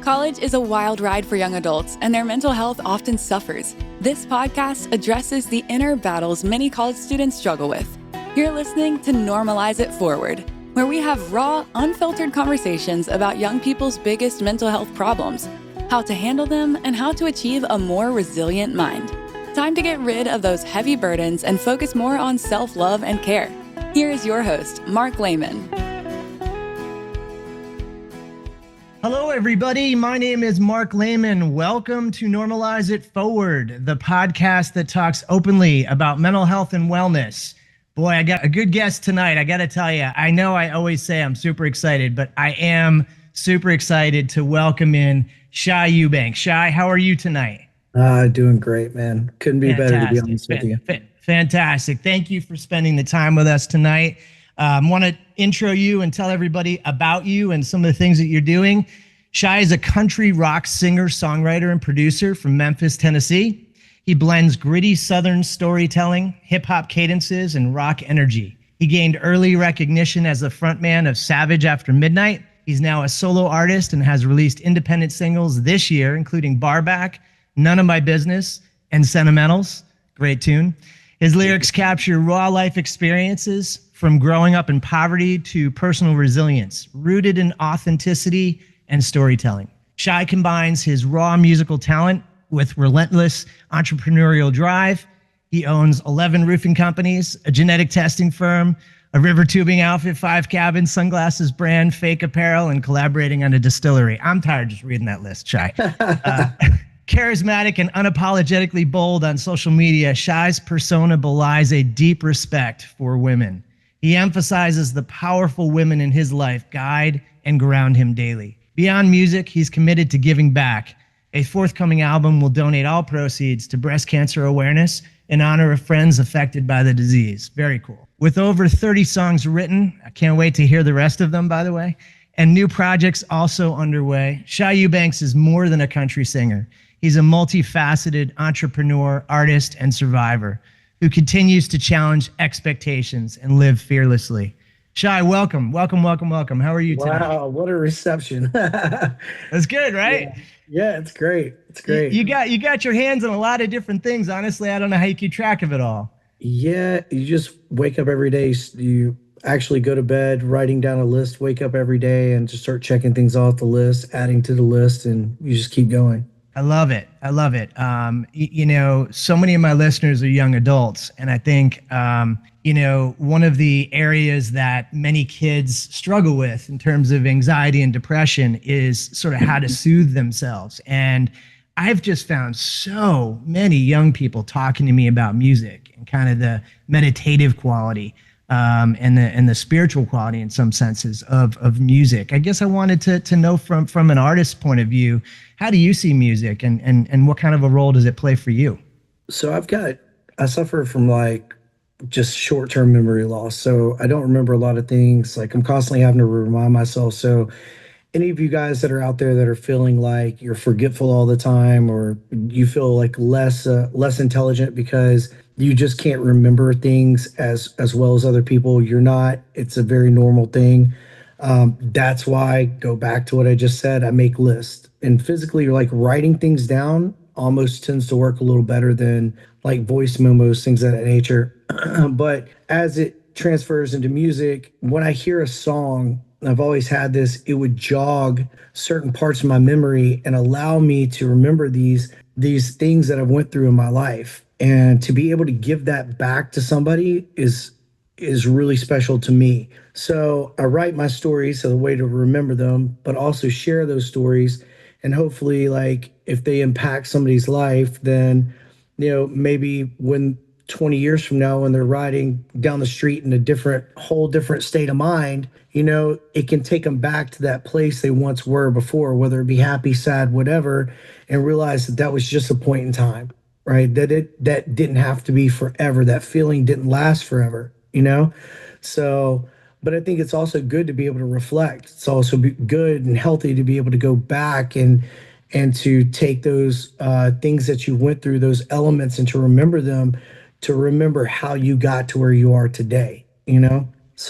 College is a wild ride for young adults, and their mental health often suffers. This podcast addresses the inner battles many college students struggle with. You're listening to Normalize It Forward, where we have raw, unfiltered conversations about young people's biggest mental health problems, how to handle them, and how to achieve a more resilient mind. Time to get rid of those heavy burdens and focus more on self-love and care. Here is your host, Mark Lehman. Hello, everybody. My name is Mark Lehman. Welcome to Normalize It Forward, the podcast that talks openly about mental health and wellness. Boy, I got a good guest tonight. I got to tell you, I know I always say I'm super excited, but I am super excited to welcome in Shai Eubank. Shai, how are you tonight? Doing great, man. Couldn't be better, to be honest with you. Fantastic. Thank you for spending the time with us tonight. Want to intro you and tell everybody about you and some of the things that you're doing. Shai is a country rock singer, songwriter, and producer from Memphis, Tennessee. He blends gritty Southern storytelling, hip-hop cadences, and rock energy. He gained early recognition as the frontman of Savage After Midnight. He's now a solo artist and has released independent singles this year, including Barback, None of My Business, and Sentimentals. Great tune. His lyrics capture raw life experiences from growing up in poverty to personal resilience, rooted in authenticity and storytelling. Shai combines his raw musical talent with relentless entrepreneurial drive. He owns 11 roofing companies, a genetic testing firm, a river tubing outfit, 5 cabins, sunglasses brand, fake apparel, and collaborating on a distillery. I'm tired just reading that list, Shai. Charismatic and unapologetically bold on social media, Shai's persona belies a deep respect for women. He emphasizes the powerful women in his life guide and ground him daily. Beyond music, he's committed to giving back. A forthcoming album will donate all proceeds to breast cancer awareness in honor of friends affected by the disease. Very cool. With over 30 songs written, I can't wait to hear the rest of them, by the way, and new projects also underway, Shai Eubanks is more than a country singer. He's a multifaceted entrepreneur, artist, and survivor who continues to challenge expectations and live fearlessly. Shai, welcome. How are you tonight? Wow, what a reception. That's good, right? Yeah, it's great. It's great. You got your hands on a lot of different things. Honestly, I don't know how you keep track of it all. Yeah, you just wake up every day. You actually go to bed, writing down a list, wake up every day and just start checking things off the list, adding to the list, and you just keep going. I love it. So many of my listeners are young adults. And I think, one of the areas that many kids struggle with in terms of anxiety and depression is sort of how to soothe themselves. And I've just found so many young people talking to me about music and kind of the meditative quality and the spiritual quality in some senses of music. I guess I wanted to know from an artist's point of view, how do you see music and what kind of a role does it play for you? So I suffer from just short-term memory loss. So I don't remember a lot of things. I'm constantly having to remind myself. So any of you guys that are out there that are feeling like you're forgetful all the time, or you feel like less intelligent because you just can't remember things as well as other people, you're not. It's a very normal thing. That's why, go back to what I just said, I make lists. And physically, writing things down almost tends to work a little better than voice memos, things of that nature. But as it transfers into music, when I hear a song, I've always had this, it would jog certain parts of my memory and allow me to remember these things that I've went through in my life. And to be able to give that back to somebody is really special to me. So I write my stories as a way to remember them, but also share those stories. And hopefully, if they impact somebody's life, then, maybe when 20 years from now, when they're riding down the street in a whole different state of mind, it can take them back to that place they once were before, whether it be happy, sad, whatever, and realize that was just a point in time, right? That didn't have to be forever. That feeling didn't last forever, So, but I think it's also good to be able to reflect. It's also good and healthy to be able to go back and to take those things that you went through, those elements, and to remember them, to remember how you got to where you are today,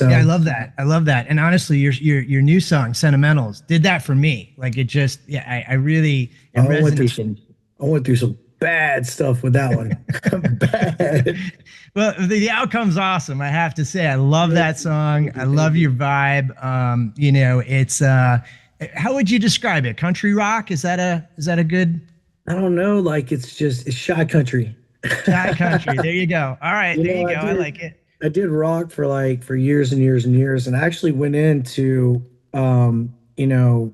Yeah, I So love that. I love that. And honestly, your new song, Sentimentals, did that for me. Like it just, yeah, I really it I went through resonated. some I went through some bad stuff with that one. Bad. Well, the outcome's awesome. I have to say, I love that song. I love your vibe. It's how would you describe it? Country rock? Is that a good I don't know, like it's shy country. shy country? There you go. All right, You there know, you go. I like it. I did rock for years and years and years, and I actually went into you know,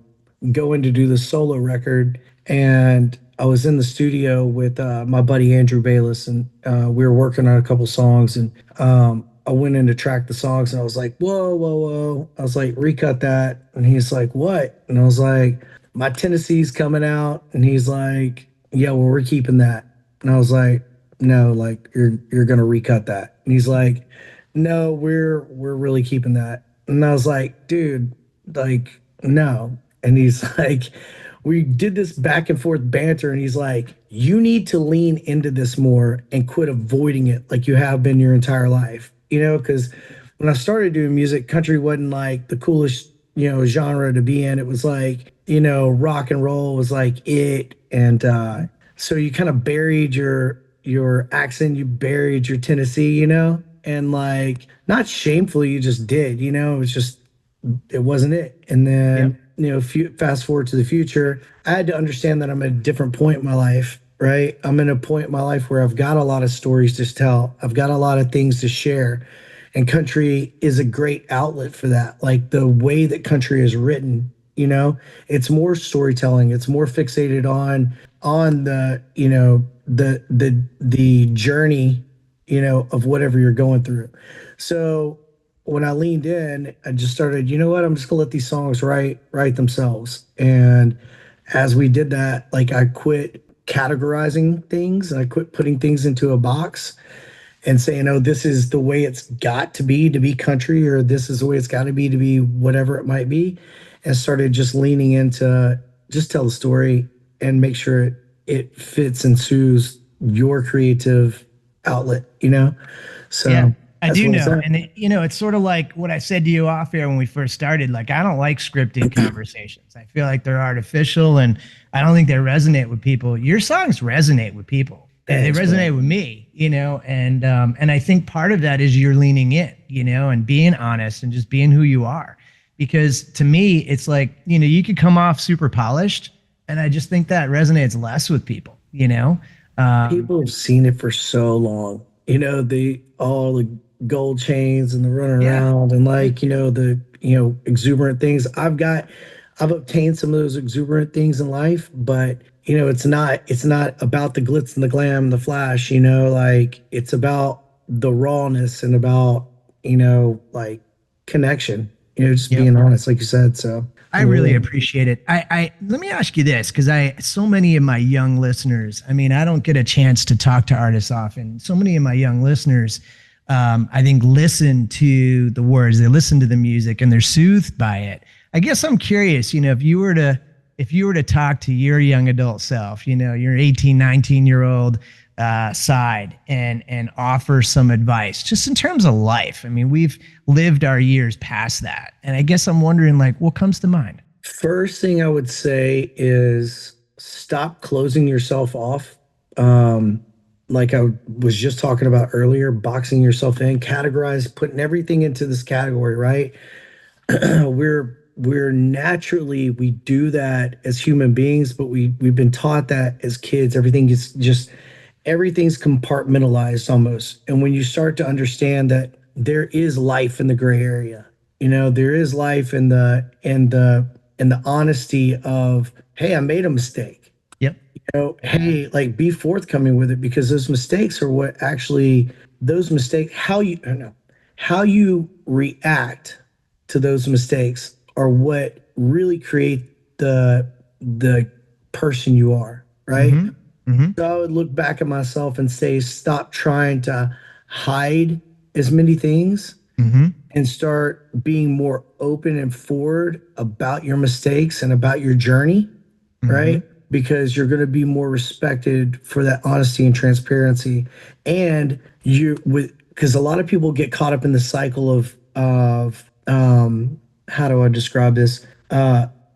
going to do the solo record, and I was in the studio with my buddy Andrew Bayless, and we were working on a couple songs, and I went in to track the songs, and I was like, whoa, whoa, whoa. I was like, recut that. And he's like, what? And I was like, my Tennessee's coming out. And he's like, yeah, well, we're keeping that. And I was like, no, like you're gonna recut that. And he's like, no, we're really keeping that. And I was like, dude, like, no. And he's like, we did this back and forth banter, and he's like, you need to lean into this more and quit avoiding it like you have been your entire life. Because when I started doing music, country wasn't like the coolest, genre to be in. It was like, rock and roll was like it. And so you kind of buried your accent, you buried your Tennessee, and like not shamefully, you just did, it was just it wasn't it. And Yep. then, fast forward to the future, I had to understand that I'm at a different point in my life, right? I'm in a point in my life where I've got a lot of stories to tell. I've got a lot of things to share. And country is a great outlet for that. Like the way that country is written, it's more storytelling. It's more fixated on the, the journey, of whatever you're going through. So when I leaned in, I just started, you know what, I'm just gonna let these songs write themselves. And as we did that, like I quit categorizing things and I quit putting things into a box and saying, oh, this is the way it's got to be country, or this is the way it's got to be whatever it might be. And started just leaning into just tell the story and make sure it fits and suits your creative outlet. Yeah, So I that's do what it's know. at. And it's sort of like what I said to you off air when we first started. Like, I don't like scripted conversations. I feel like they're artificial and I don't think they resonate with people. Your songs resonate with people. And they Thanks, resonate man. with me, and I think part of that is you're leaning in, and being honest and just being who you are. Because to me, it's like, you could come off super polished, and I just think that resonates less with people. People have seen it for so long. The all the gold chains and the running Yeah. around and like, the exuberant things. I've obtained some of those exuberant things in life, but it's not about the glitz and the glam, the flash, like it's about the rawness and about, like connection, just Yep. being honest, like you said. So I really appreciate it. I let me ask you this, because so many of my young listeners, I mean, I don't get a chance to talk to artists often. So many of my young listeners, I think, listen to the words, they listen to the music, and they're soothed by it. I guess I'm curious, if you were to talk to your young adult self, your 18, 19-year-old side, and offer some advice just in terms of life. I mean, we've lived our years past that. And I guess I'm wondering, like, what comes to mind? first thing I would say is stop closing yourself off. Um, like I was just talking about earlier, boxing yourself in, categorize, putting everything into this category, right? We're naturally we do that as human beings, but we've been taught that as kids, everything is just everything's compartmentalized almost. And when you start to understand that there is life in the gray area, there is life in the honesty of, hey, I made a mistake. Yep. Hey, like be forthcoming with it, because those mistakes are what actually those mistakes how you I don't know how you react to those mistakes are what really create the person you are, right? Mm-hmm. Mm-hmm. So I would look back at myself and say, stop trying to hide as many things Mm-hmm. and start being more open and forward about your mistakes and about your journey, Mm-hmm. right? Because you're going to be more respected for that honesty and transparency. And you with because a lot of people get caught up in the cycle of of how do I describe this?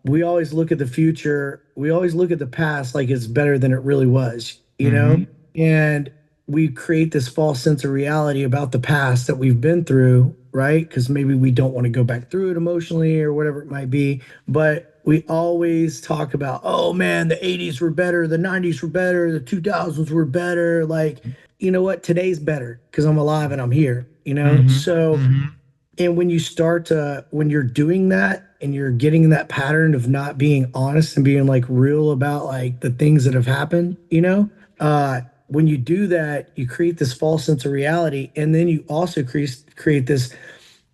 We always look at the future. We always look at the past like it's better than it really was, you know? And we create this false sense of reality about the past that we've been through, right? Because maybe we don't want to go back through it emotionally or whatever it might be. But we always talk about, oh man, the 80s were better, the 90s were better, the 2000s were better. Like, you know what? Today's better because I'm alive and I'm here, you know? So, and when you start to, when you're doing that and you're getting in that pattern of not being honest and being like real about like the things that have happened, you know, when you do that, you create this false sense of reality. And then you also create this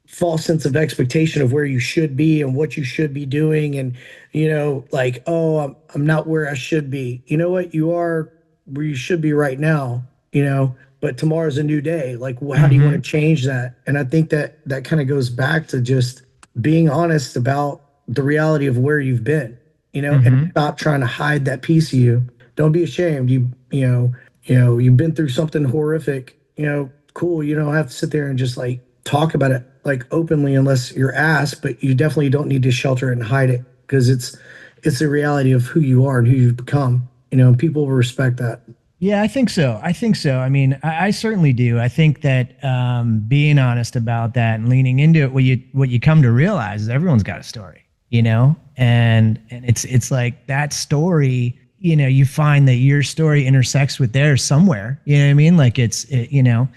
false sense of expectation of where you should be and what you should be doing. And, you know, like, oh, I'm not where I should be. You know what? You are where you should be right now, you know, but tomorrow's a new day. Like, how do you want to change that? And I think that that kind of goes back to just being honest about the reality of where you've been, you know, and stop trying to hide that piece of you. Don't be ashamed. You know, you've been through something horrific, you know, cool. You don't have to sit there and just like talk about it like openly unless you're asked, but you definitely don't need to shelter it and hide it because it's the reality of who you are and who you've become, you know, and people will respect that. Yeah, I think so. I think so. I mean, I certainly do. I think that being honest about that and leaning into it, what you come to realize is everyone's got a story, you know, and it's like that story. You know, you find that your story intersects with theirs somewhere. You know what I mean? Like you know.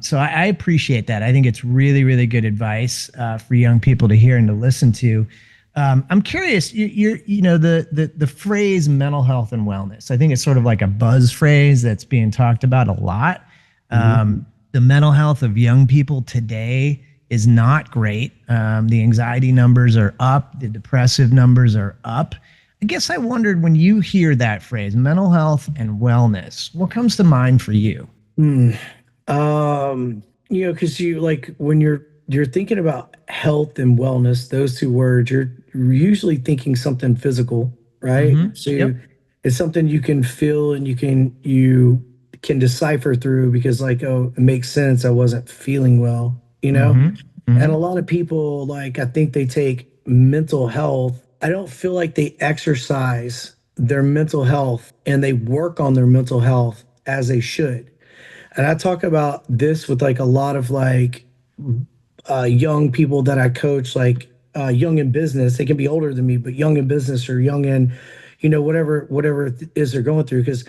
So I appreciate that. I think it's really, really good advice for young people to hear and to listen to. I'm curious, you know, the phrase mental health and wellness. I think it's sort of like a buzz phrase that's being talked about a lot. The mental health of young people today is not great. The anxiety numbers are up. The depressive numbers are up. I guess I wondered when you hear that phrase, mental health and wellness, what comes to mind for you? You know, because you like when you're thinking about health and wellness, those two words, you're usually thinking something physical, right? So Yep. it's something you can feel and you can decipher through because like, oh, it makes sense. I wasn't feeling well, you know? And a lot of people, like, I think they take mental health. I don't feel like they exercise their mental health and they work on their mental health as they should. And I talk about this with like a lot of like young people that I coach, like young in business. They can be older than me, but young in business or young in, you know, whatever it is they're going through. Because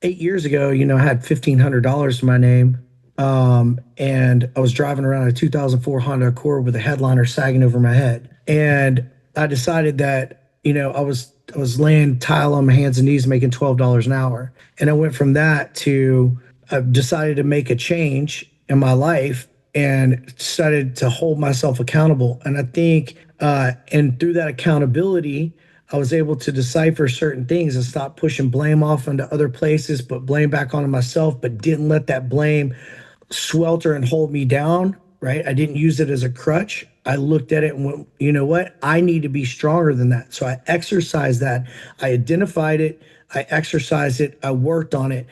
8 years ago, you know, I had $1,500 to my name, and I was driving around a 2004 Honda Accord with a headliner sagging over my head. And I decided that, you know, I was laying tile on my hands and knees, making $12 an hour, and I went from that to I've decided to make a change in my life and decided to hold myself accountable. And I think, and through that accountability, I was able to decipher certain things and stop pushing blame off onto other places, but blame back onto myself, but didn't let that blame swelter and hold me down, right? I didn't use it as a crutch. I looked at it and went, you know what? I need to be stronger than that. So I exercised that. I identified it. I exercised it. I worked on it.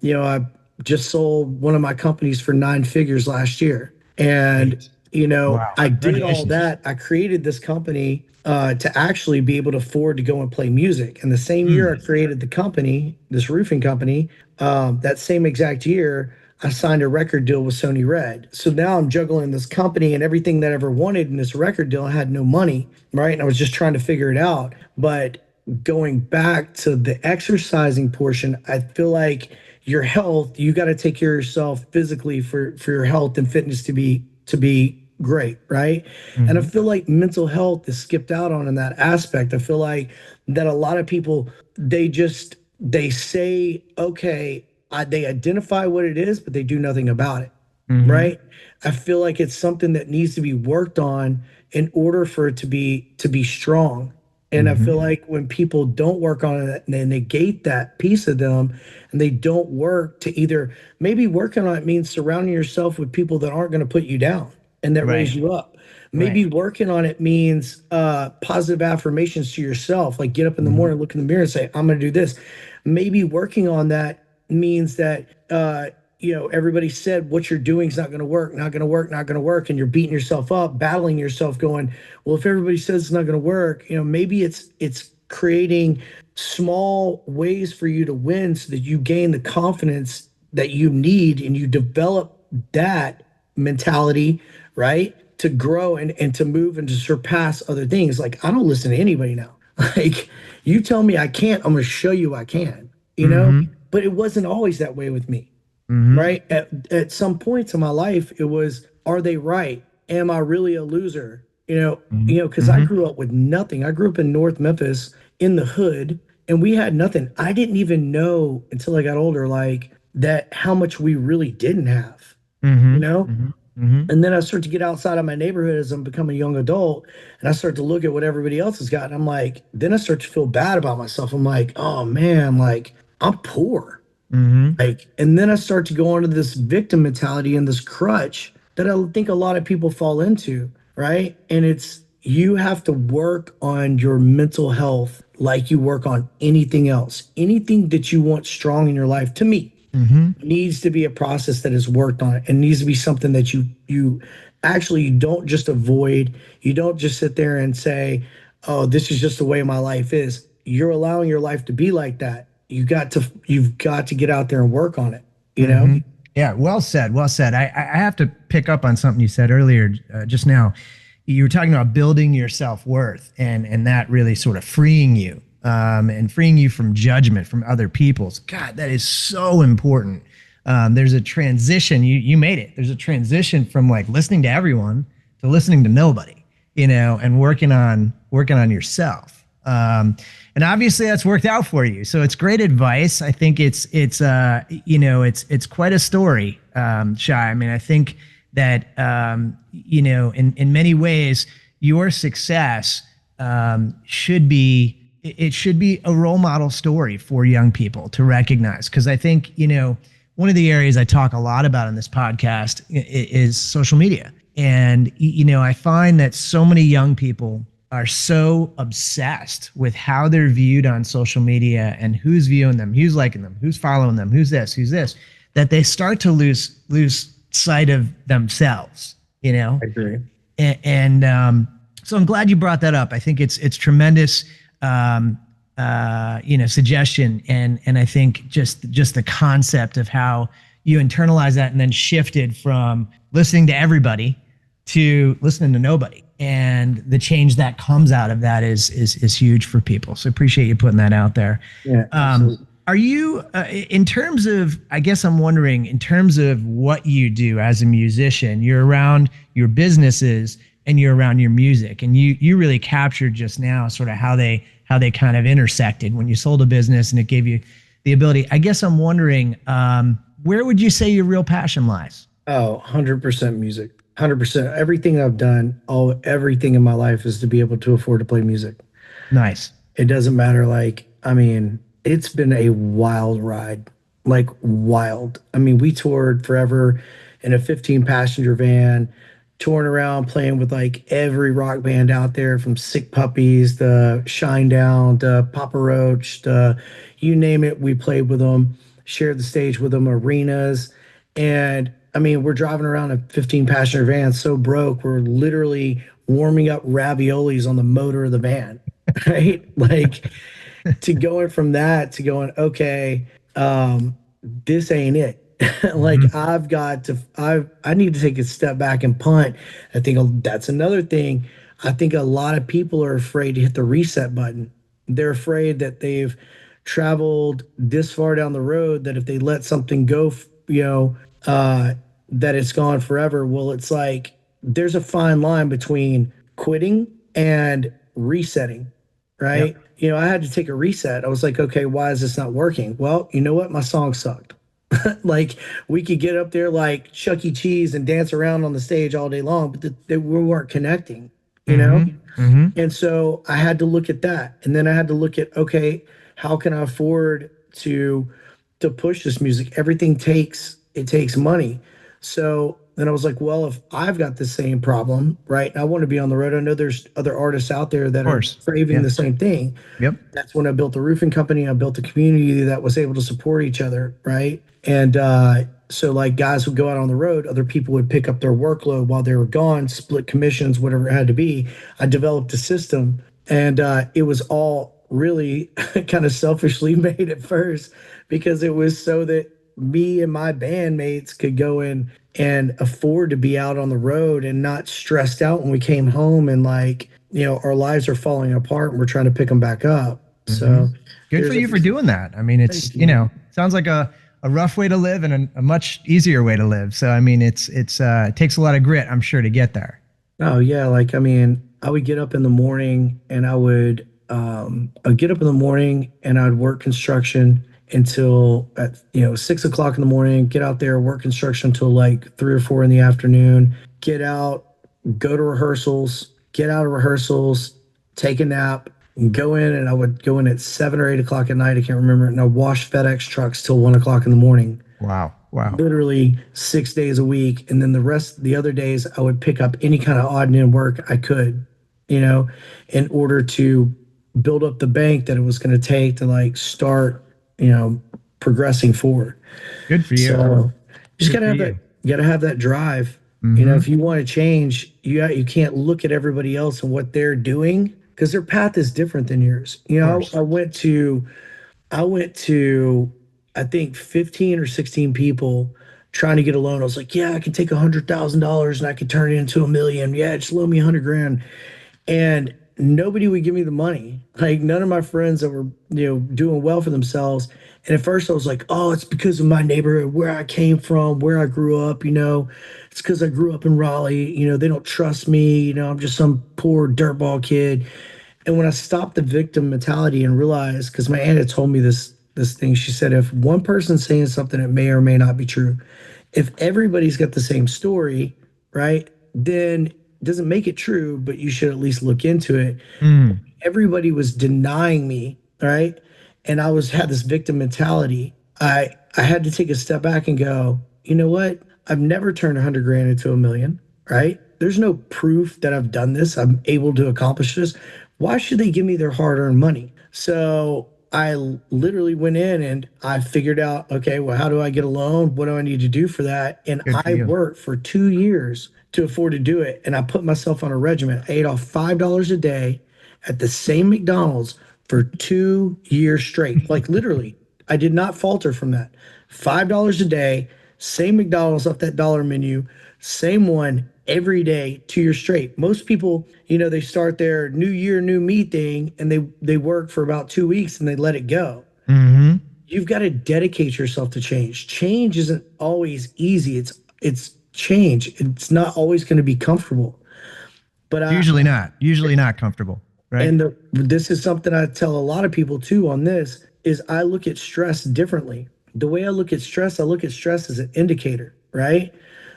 You know, I just sold one of my companies for 9 figures last year. And, you know, Wow. I did all Congratulations. that. I created this company to actually be able to afford to go and play music. And the same year I created the company, this roofing company, that same exact year, I signed a record deal with Sony Red. So now I'm juggling this company and everything that I ever wanted in this record deal. I had no money, right? And I was just trying to figure it out. But going back to the exercising portion, I feel like your health, you got to take care of yourself physically for your health and fitness to be great, right? And I feel like mental health is skipped out on in that aspect. I feel like that a lot of people they say okay, they identify what it is, but they do nothing about it, right? I feel like it's something that needs to be worked on in order for it to be strong. And I feel like when people don't work on it and they negate that piece of them and they don't work to either maybe working on it means surrounding yourself with people that aren't going to put you down and that raise Right. you up. Maybe working on it means positive affirmations to yourself, like get up in the morning, look in the mirror and say, I'm going to do this. Maybe working on that means that everybody said what you're doing is not going to work, not going to work, not going to work. And you're beating yourself up, battling yourself, going, well, if everybody says it's not going to work, maybe it's creating small ways for you to win so that you gain the confidence that you need and you develop that mentality, right? To grow and to move and to surpass other things. Like, I don't listen to anybody now. Like, you tell me I can't, I'm going to show you I can, But it wasn't always that way with me, right? At some points in my life, it was, are they right? Am I really a loser? Because I grew up with nothing. I grew up in North Memphis in the hood, and we had nothing. I didn't even know until I got older, like, that how much we really didn't have, you know? And then I start to get outside of my neighborhood as I'm becoming a young adult, and I start to look at what everybody else has got. And I'm like, then I start to feel bad about myself. I'm like, oh man, like, I'm poor. Like, and then I start to go into this victim mentality and this crutch that I think a lot of people fall into, right? And it's, you have to work on your mental health like you work on anything else. Anything that you want strong in your life, to me, needs to be a process that is worked on. It needs to be something that you actually, you don't just avoid. You don't just sit there and say, oh, this is just the way my life is. You're allowing your life to be like that. You've got to get out there and work on it, Yeah, well said. Well said. I have to pick up on something you said earlier, just now. You were talking about building your self-worth and that really sort of freeing you, and freeing you from judgment from other people's. God, that is so important. There's a transition. You made it. There's a transition from like listening to everyone to listening to nobody, and working on yourself. And obviously that's worked out for you. So it's great advice. I think it's quite a story, Shai. I mean, I think that, in many ways, your success should be a role model story for young people to recognize. Because I think, one of the areas I talk a lot about in this podcast is social media. And, I find that so many young people are so obsessed with how they're viewed on social media and who's viewing them, who's liking them, who's following them, who's this, that they start to lose sight of themselves, I agree. And so I'm glad you brought that up. I think it's tremendous, suggestion. And I think just the concept of how you internalize that and then shifted from listening to everybody to listening to nobody. And the change that comes out of that is huge for people. So appreciate you putting that out there. Yeah. Absolutely. Are you, in terms of, I guess I'm wondering, in terms of what you do as a musician, you're around your businesses and you're around your music, and you really captured just now sort of how they kind of intersected when you sold a business and it gave you the ability. I guess I'm wondering, where would you say your real passion lies? Oh, 100% music. 100%. Everything I've done, everything in my life is to be able to afford to play music. Nice. It doesn't matter. Like, I mean, it's been a wild ride, like wild. I mean, we toured forever in a 15-passenger van, touring around playing with like every rock band out there, from Sick Puppies to Shinedown to Papa Roach to you name it. We played with them, shared the stage with them, arenas. And I mean, we're driving around a 15-passenger van so broke, we're literally warming up raviolis on the motor of the van, right? Like, to going from that to going, okay, this ain't it. Like, I need to take a step back and punt. I think that's another thing. I think a lot of people are afraid to hit the reset button. They're afraid that they've traveled this far down the road, that if they let something go, that it's gone forever. Well, it's like, there's a fine line between quitting and resetting, right? Yep. I had to take a reset. I was like, okay, why is this not working? Well, you know what? My song sucked. Like, we could get up there like Chuck E. Cheese and dance around on the stage all day long, but we weren't connecting, And so I had to look at that. And then I had to look at, okay, how can I afford to push this music? Everything takes money. So then I was like, well, if I've got the same problem, right, and I want to be on the road, I know there's other artists out there that are craving the same thing. Yep. That's when I built the roofing company. I built a community that was able to support each other, right? And So like guys would go out on the road, other people would pick up their workload while they were gone, split commissions, whatever it had to be. I developed a system, and it was all really kind of selfishly made at first because it was so that me and my bandmates could go in and afford to be out on the road and not stressed out when we came home and like, our lives are falling apart and we're trying to pick them back up. So Good for you for doing that. I mean, it's, sounds like a rough way to live and a much easier way to live. So, I mean, it takes a lot of grit, I'm sure, to get there. Oh yeah. Like, I mean, I would get up in the morning and I'd get up in the morning and I'd work construction until at 6 o'clock in the morning, get out there, work construction until like 3 or 4 in the afternoon, get out, go to rehearsals, get out of rehearsals, take a nap, and go in. And I would go in at 7 or 8 o'clock at night. I can't remember. And I'd wash FedEx trucks till 1 o'clock in the morning. Wow. Literally 6 days a week. And then the other days I would pick up any kind of odd and end work I could, in order to build up the bank that it was going to take to like start, progressing forward. Good for you. So just gotta have that. You gotta have that drive. If you want to change, you can't look at everybody else and what they're doing because their path is different than yours. I went to, I think 15 or 16 people trying to get a loan. I was like, yeah, I can take $100,000 and I can turn it into $1 million. Yeah, just loan me 100 grand. And nobody would give me the money. Like none of my friends that were, doing well for themselves. And at first I was like, oh, it's because of my neighborhood, where I came from, where I grew up, it's because I grew up in Raleigh, they don't trust me, I'm just some poor dirtball kid. And when I stopped the victim mentality and realized, because my aunt had told me this thing, she said, if one person's saying something, it may or may not be true. If everybody's got the same story, right, then it doesn't make it true, but you should at least look into it. Everybody was denying me, right? And I had this victim mentality. I had to take a step back and go, you know what? I've never turned 100 grand into $1 million, right? There's no proof that I've done this. I'm able to accomplish this. Why should they give me their hard-earned money? So I literally went in and I figured out, okay, well, how do I get a loan? What do I need to do for that? And I worked for 2 years to afford to do it. And I put myself on a regimen. I ate off $5 a day at the same McDonald's for 2 years straight. Like literally, I did not falter from that. $5 a day, same McDonald's off that dollar menu, same one every day, 2 years straight. Most people, they start their new year, new me thing and they work for about 2 weeks and they let it go. You've got to dedicate yourself to change. Change isn't always easy. It's change. It's not always going to be comfortable. But usually not comfortable. Right. And this is something I tell a lot of people too on this is I look at stress differently. The way I look at stress as an indicator, right?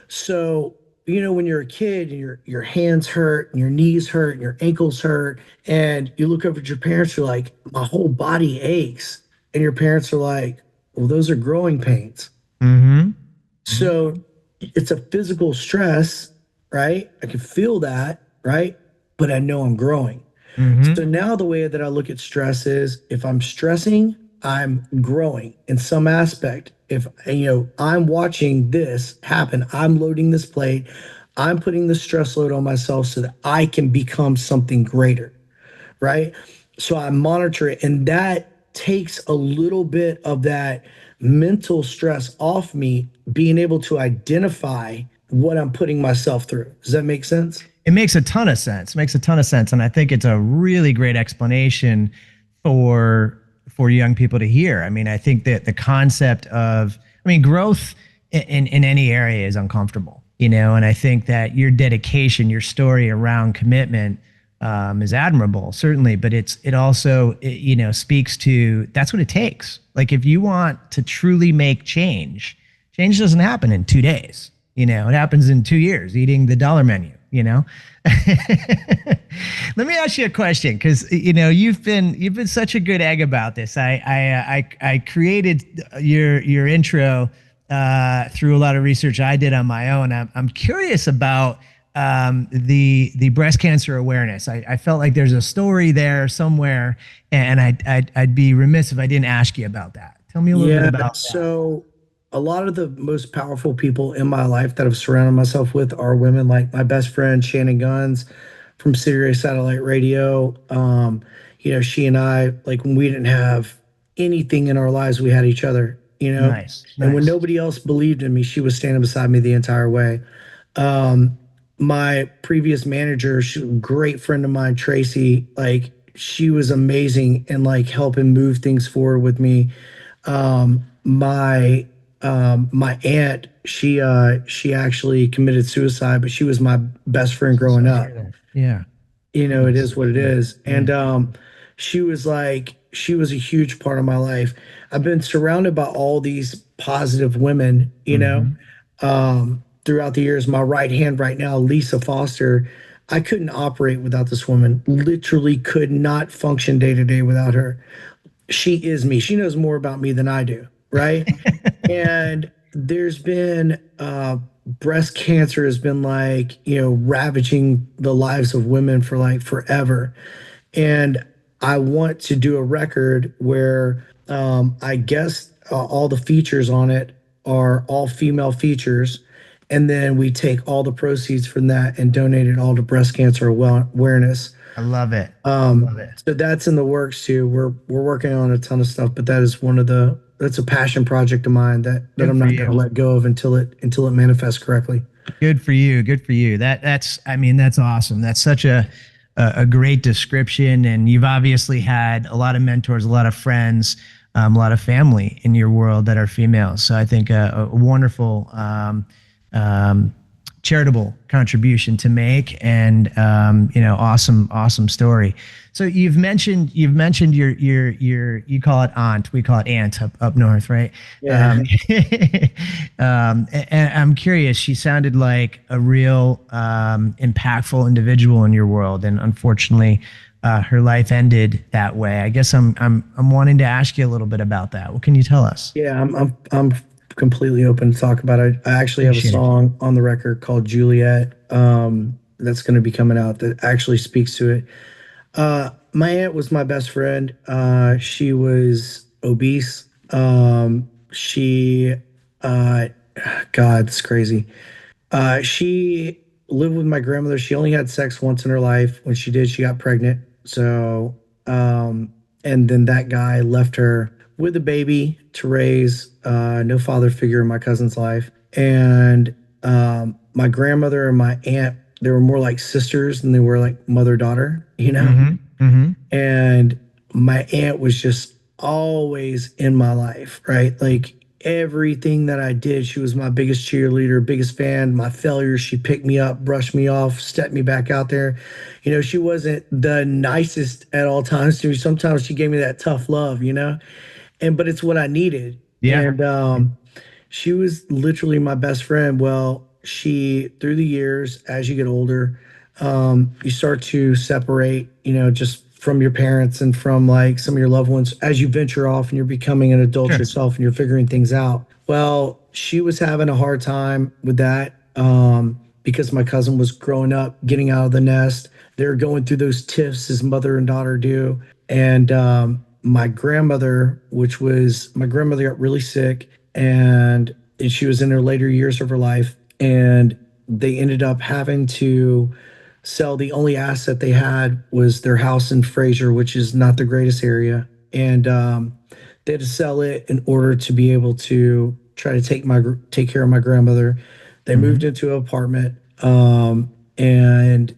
So, when you're a kid and your hands hurt and your knees hurt and your ankles hurt and you look over at your parents, you're like, my whole body aches. And your parents are like, well, those are growing pains. So it's a physical stress, right? I can feel that, right? But I know I'm growing. So now the way that I look at stress is if I'm stressing, I'm growing in some aspect. If, I'm watching this happen, I'm loading this plate, I'm putting the stress load on myself so that I can become something greater, right? So I monitor it, and that takes a little bit of that mental stress off me, being able to identify what I'm putting myself through. Does that make sense? It makes a ton of sense. And I think it's a really great explanation for young people to hear. I mean, I think that the concept of, growth in any area is uncomfortable, and I think that your dedication, your story around commitment is admirable, certainly, but it also speaks to that's what it takes. Like if you want to truly make change doesn't happen in 2 days. It happens in 2 years, eating the dollar menu. Let me ask you a question, because you've been such a good egg about this. I created your intro through a lot of research I did on my own. I'm curious about the breast cancer awareness. I felt like there's a story there somewhere, and I'd be remiss if I didn't ask you about that. Tell me a little bit about that. So a lot of the most powerful people in my life that I've surrounded myself with are women, like my best friend Shannon Guns from Sirius Satellite Radio. She and I, like when we didn't have anything in our lives, we had each other, Nice, and when nice. nobody else believed in me, she was standing beside me the entire way. Um, my previous manager, she was a great friend of mine, Tracy, like she was amazing and like helping move things forward with me. My aunt, she actually committed suicide, but she was my best friend So growing sorry to hear up. that. Yeah. It Goodness. is what it is. And Yeah. she was a huge part of my life. I've been surrounded by all these positive women, Hmm. throughout the years. My right hand right now, Lisa Foster, I couldn't operate without this woman. Literally could not function day to day without her. She is me. She knows more about me than I do, right? And there's been breast cancer has been like, ravaging the lives of women for like forever. And I want to do a record where I guess all the features on it are all female features. And then we take all the proceeds from that and donate it all to breast cancer awareness. I love it. I love it. So that's in the works too. We're working on a ton of stuff, but that is that's a passion project of mine that Good I'm for not going to you. let go of until it manifests correctly. Good for you. Good for you. That's I mean, that's awesome. That's such a great description. And you've obviously had a lot of mentors, a lot of friends, a lot of family in your world that are female. So I think a wonderful um, charitable contribution to make, and awesome story. So you've mentioned your you call it aunt, we call it aunt up north, right? Yeah. And I'm curious, she sounded like a real impactful individual in your world, and unfortunately her life ended that way. I guess I'm wanting to ask you a little bit about that. What can you tell us? Yeah, I'm completely open to talk about it. I actually have a Appreciate it. song on the record called Juliet, that's going to be coming out that actually speaks to it. My aunt was my best friend. She was obese. She God, it's crazy. She lived with my grandmother. She only had sex once in her life. When she did, she got pregnant. So, and then that guy left her with a baby to raise. No father figure in my cousin's life. And my grandmother and my aunt, they were more like sisters than they were like mother daughter, you know? Mm-hmm. Mm-hmm. And my aunt was just always in my life, right? Like everything that I did, she was my biggest cheerleader, biggest fan. My failures, she picked me up, brushed me off, stepped me back out there. She wasn't the nicest at all times to me. Sometimes she gave me that tough love, but it's what I needed. Yeah. And she was literally my best friend. Well, through the years, as you get older, you start to separate, just from your parents and from like some of your loved ones as you venture off and you're becoming an adult Sure. yourself and you're figuring things out. Well, she was having a hard time with that, because my cousin was growing up, getting out of the nest. They're going through those tiffs as mother and daughter do. And my grandmother got really sick, and she was in her later years of her life, and they ended up having to sell. The only asset they had was their house in Fraser, which is not the greatest area, and they had to sell it in order to be able to try to take care of my grandmother. They moved Mm-hmm. into an apartment, and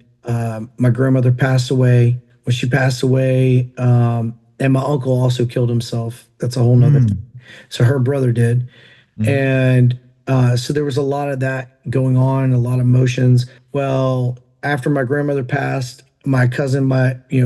my grandmother passed away. When she passed away, and my uncle also killed himself. That's a whole nother thing. Mm. So her brother did. Mm. And so there was a lot of that going on, a lot of emotions. Well, after my grandmother passed, my cousin,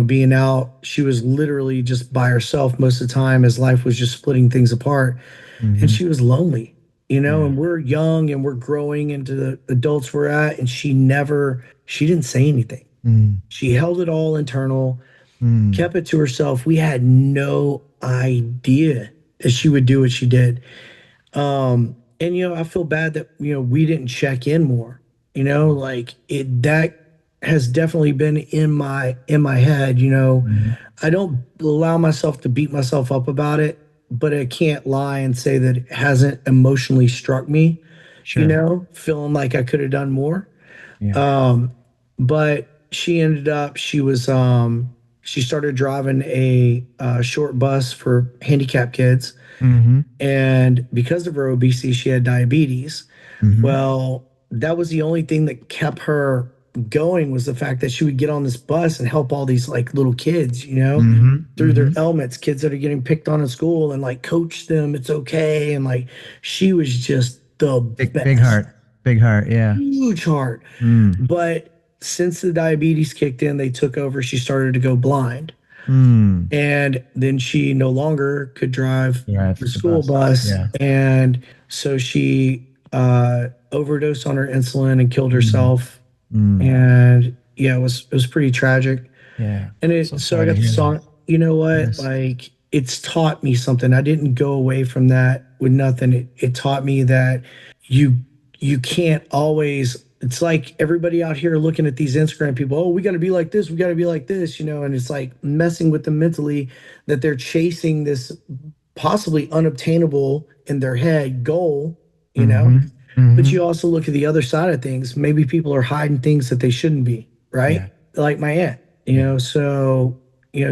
being out, she was literally just by herself most of the time as life was just splitting things apart. And Mhm. she was lonely, Yeah. and we're young and we're growing into the adults we're at. And she didn't say anything. Mm. She held it all internal, Mm. kept it to herself. We had no idea that she would do what she did. And I feel bad that we didn't check in more. Like it that has definitely been in my head. Mhm. I don't allow myself to beat myself up about it. but I can't lie and say that it hasn't emotionally struck me, Sure. feeling like I could have done more. Yeah. Um, but she ended up, she started driving a short bus for handicapped kids. Mm-hmm. And because of her obesity, she had diabetes. Mm-hmm. Well, that was the only thing that kept her going, was the fact that she would get on this bus and help all these like little kids, Mm-hmm. through their Mm-hmm. ailments, kids that are getting picked on in school, and like coach them, it's okay. And like she was just the Big best. heart. Big heart. Yeah. Huge heart. Mm. But since the diabetes kicked in, they took over, she started to go blind. Mm. And then she no longer could drive Yeah. the The school bus. bus. Yeah. And so she overdosed on her insulin and killed Mm. herself. Mm. And yeah, it was pretty tragic. Yeah. And So so I sorry to got the hear that. song. You know what? Yes. Like, it's taught me something. I didn't go away from that with nothing. It taught me that you you can't always. It's like everybody out here looking at these Instagram people. Oh, we got to be like this. We got to be like this. And it's like messing with them mentally, that they're chasing this possibly unobtainable in their head goal. You know. Mm-hmm. But Mm-hmm. you also look at the other side of things. Maybe people are hiding things that they shouldn't be, Yeah. right? Like my aunt, Yeah. so,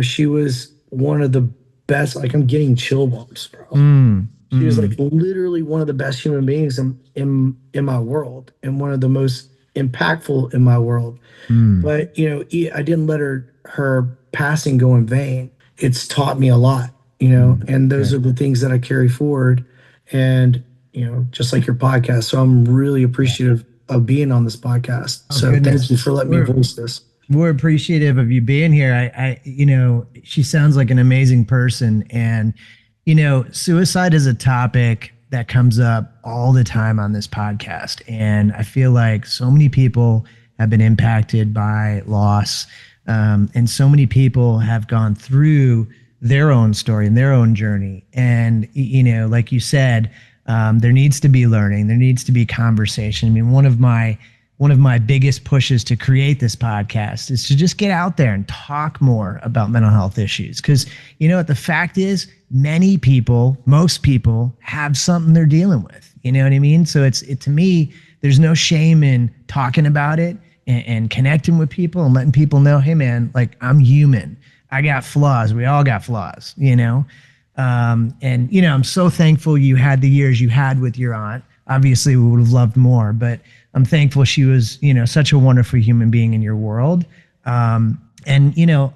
she was one of the best. Like, I'm getting chill bumps, bro. Mm. She was like Mm. literally one of the best human beings in my world, and one of the most impactful in my world. Mm. But, I didn't let her passing go in vain. It's taught me a lot, Mm. and those Good. are the things that I carry forward. And, just like your podcast. So I'm really Yeah. appreciative of being on this podcast. Oh, So thank you goodness. for letting me voice this. We're appreciative of you being here. She sounds like an amazing person. And, suicide is a topic that comes up all the time on this podcast. And I feel like so many people have been impacted by loss. And so many people have gone through their own story and their own journey. And, like you said, there needs to be learning. There needs to be conversation. I mean, one of my biggest pushes to create this podcast is to just get out there and talk more about mental health issues. Because what the fact is, most people have something they're dealing with. You know what I mean? So to me, there's no shame in talking about it and connecting with people and letting people know, hey man, like, I'm human. I got flaws. We all got flaws, I'm so thankful you had the years you had with your aunt. Obviously, we would have loved more, but I'm thankful she was, such a wonderful human being in your world. A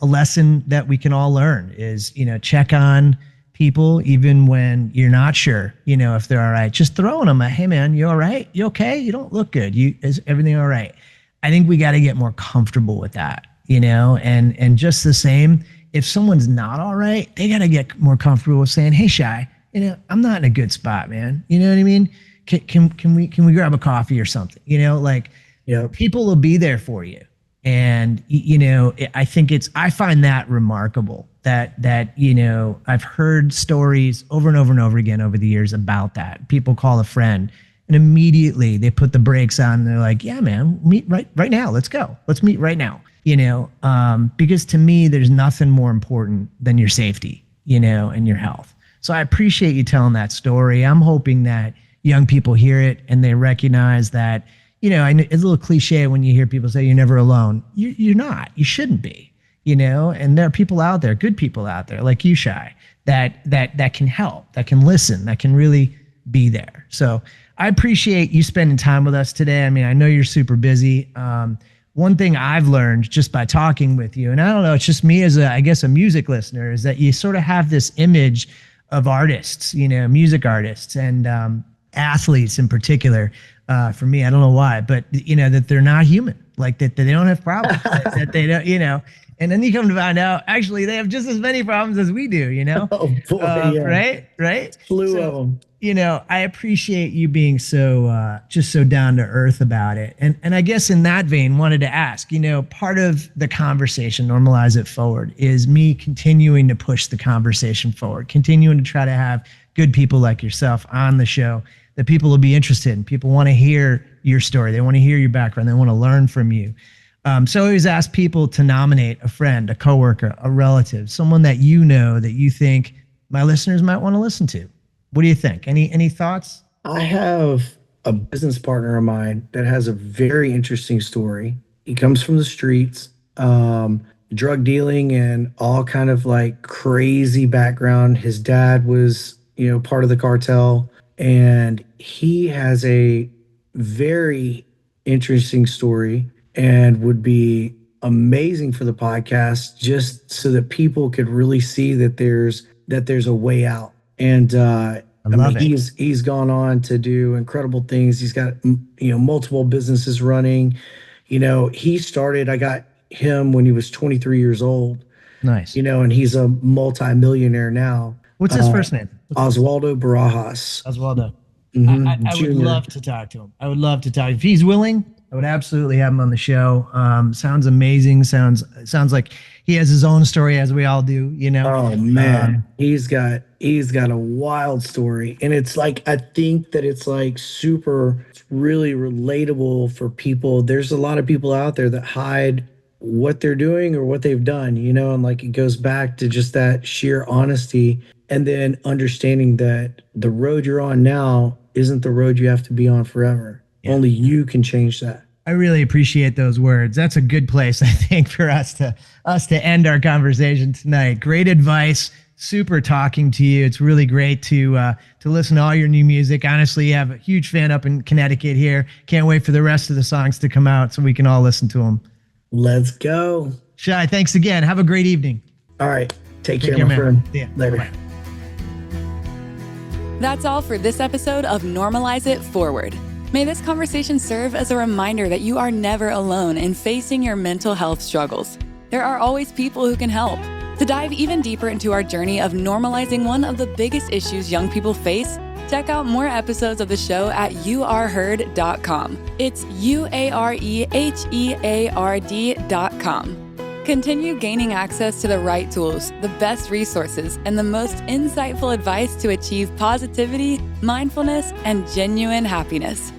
lesson that we can all learn is, check on people even when you're not sure, if they're all right. Just throwing them a, hey man, you all right? You okay? You don't look good. Is everything all right? I think we got to get more comfortable with that, and just the same, if someone's not all right, they got to get more comfortable with saying, hey, Shy, I'm not in a good spot, man. You know what I mean? Can we grab a coffee or something? Yeah. People will be there for you. And, I find that remarkable that I've heard stories over and over and over again over the years about that. People call a friend and immediately they put the brakes on and they're like, yeah, man, meet right now. Let's go. Let's meet right now. Because to me, there's nothing more important than your safety, and your health. So I appreciate you telling that story. I'm hoping that young people hear it and they recognize that, I know it's a little cliche when you hear people say you're never alone. You're not. You shouldn't be, and there are people out there, good people out there like you, Shy, that can help, that can listen, that can really be there. So I appreciate you spending time with us today. I mean, I know you're super busy. One thing I've learned just by talking with you, and I don't know, it's just me as a music listener, is that you sort of have this image of artists, music artists and athletes in particular. For me, I don't know why, but that they're not human, like that they don't have problems, that they don't, and then you come to find out, actually, they have just as many problems as we do, Oh boy, yeah. Right. Slew of them. I appreciate you being so just so down to earth about it. And I guess in that vein, wanted to ask, part of the conversation, normalize it forward, is me continuing to push the conversation forward, continuing to try to have good people like yourself on the show that people will be interested in. People want to hear your story. They want to hear your background. They want to learn from you. So I always ask people to nominate a friend, a coworker, a relative, someone that that you think my listeners might want to listen to. What do you think? Any thoughts? I have a business partner of mine that has a very interesting story. He comes from the streets, drug dealing and all kind of like crazy background. His dad was, part of the cartel, and he has a very interesting story and would be amazing for the podcast just so that people could really see that there's a way out. And I love it. he's gone on to do incredible things. He's got multiple businesses running. I got him when he was 23 years old. Nice. And he's a multi-millionaire now. What's his first name? Oswaldo Barajas. Oswaldo. I would Junior. love to talk to him. I would love to talk. If he's willing, I would absolutely have him on the show. Sounds amazing. Sounds like he has his own story, as we all do, Oh man, he's got a wild story, and it's like, I think that it's like it's really relatable for people. There's a lot of people out there that hide what they're doing or what they've done, and like it goes back to just that sheer honesty, and then understanding that the road you're on now isn't the road you have to be on forever. Yeah. Only you can change that. I really appreciate those words. That's a good place, I think, for us to end our conversation tonight. Great advice. Super talking to you. It's really great to listen to all your new music. Honestly, I have a huge fan up in Connecticut here. Can't wait for the rest of the songs to come out so we can all listen to them. Let's go. Shai, thanks again. Have a great evening. All right. Take care, my friend. Yeah. Later. Bye. That's all for this episode of Normalize It Forward. May this conversation serve as a reminder that you are never alone in facing your mental health struggles. There are always people who can help. To dive even deeper into our journey of normalizing one of the biggest issues young people face, check out more episodes of the show at youareheard.com. It's UAREHEARD.com. Continue gaining access to the right tools, the best resources, and the most insightful advice to achieve positivity, mindfulness, and genuine happiness.